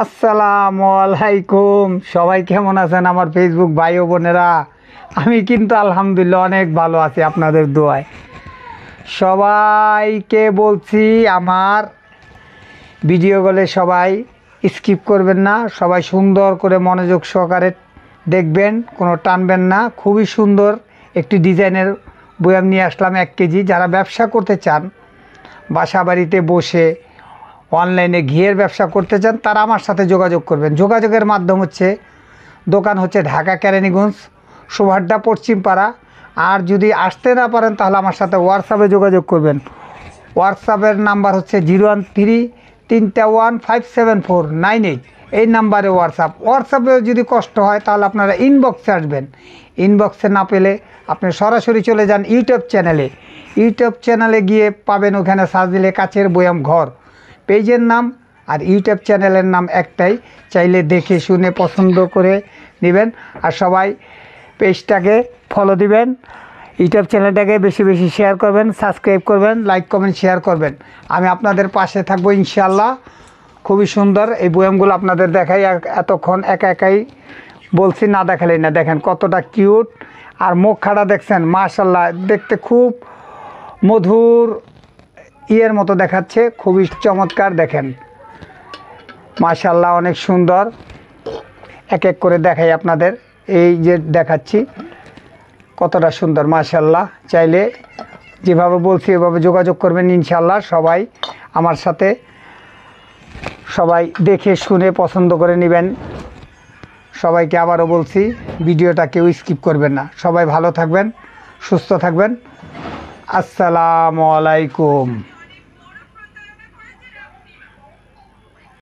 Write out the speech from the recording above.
আসসালামু আলাইকুম। সবাই কেমন আছেন আমার ফেসবুক ভাই ও বোনেরা? আমি কিন্তু আলহামদুলিল্লাহ অনেক ভালো আছি আপনাদের দোয়ায়। সবাইকে বলছি আমার ভিডিওগুলো সবাই স্কিপ করবেন না, সবাই সুন্দর করে মনোযোগ সহকারে দেখবেন, কোনো টানবেন না। খুবই সুন্দর একটি ডিজাইনের বয়াম নিয়ে আসলাম 1 কেজি। যারা ব্যবসা করতে চান, বাসা বাড়িতে বসে অনলাইনে ঘিয়ের ব্যবসা করতে চান, তারা আমার সাথে যোগাযোগ করবেন। যোগাযোগের মাধ্যম হচ্ছে, দোকান হচ্ছে ঢাকা কেরানীগঞ্জ, সুভাড্ডা পশ্চিমপাড়া। আর যদি আসতে না পারেন তাহলে আমার সাথে হোয়াটসঅ্যাপে যোগাযোগ করবেন। হোয়াটসঅ্যাপের নাম্বার হচ্ছে 013-3157498। এই নাম্বারে হোয়াটসঅ্যাপে যদি কষ্ট হয় তাহলে আপনারা ইনবক্সে আসবেন। ইনবক্সে না পেলে আপনি সরাসরি চলে যান ইউটিউব চ্যানেলে গিয়ে পাবেন, ওখানে সার্চ দিলে কাচের বয়াম ঘর পেজের নাম আর ইউটিউব চ্যানেলের নাম একটাই। চাইলে দেখে শুনে পছন্দ করে নেবেন। আর সবাই পেজটাকে ফলো দিবেন, ইউটিউব চ্যানেলটাকে বেশি বেশি শেয়ার করবেন, সাবস্ক্রাইব করবেন, লাইক কমেন্ট শেয়ার করবেন। আমি আপনাদের পাশে থাকবো ইনশাআল্লাহ। খুবই সুন্দর এই বয়ামগুলো আপনাদের দেখাই। এতক্ষণ একা একাই বলছি, না দেখালেই না। দেখেন কতটা কিউট, আর মুখখানা দেখছেন, মাশাআল্লাহ, দেখতে খুব মধুর ইয়ের মতো দেখাচ্ছে। খুবই চমৎকার, দেখেন মাশাআল্লাহ, অনেক সুন্দর। এক এক করে দেখাই আপনাদের। এই যে দেখাচ্ছি কতটা সুন্দর মাশাআল্লাহ। চাইলে যেভাবে বলছি এভাবে যোগাযোগ করবেন ইনশাআল্লাহ। সবাই আমার সাথে, সবাই দেখে শুনে পছন্দ করে নেবেন। সবাইকে আবারও বলছি, ভিডিওটা কেউ স্কিপ করবেন না। সবাই ভালো থাকবেন, সুস্থ থাকবেন। আসসালামু আলাইকুম।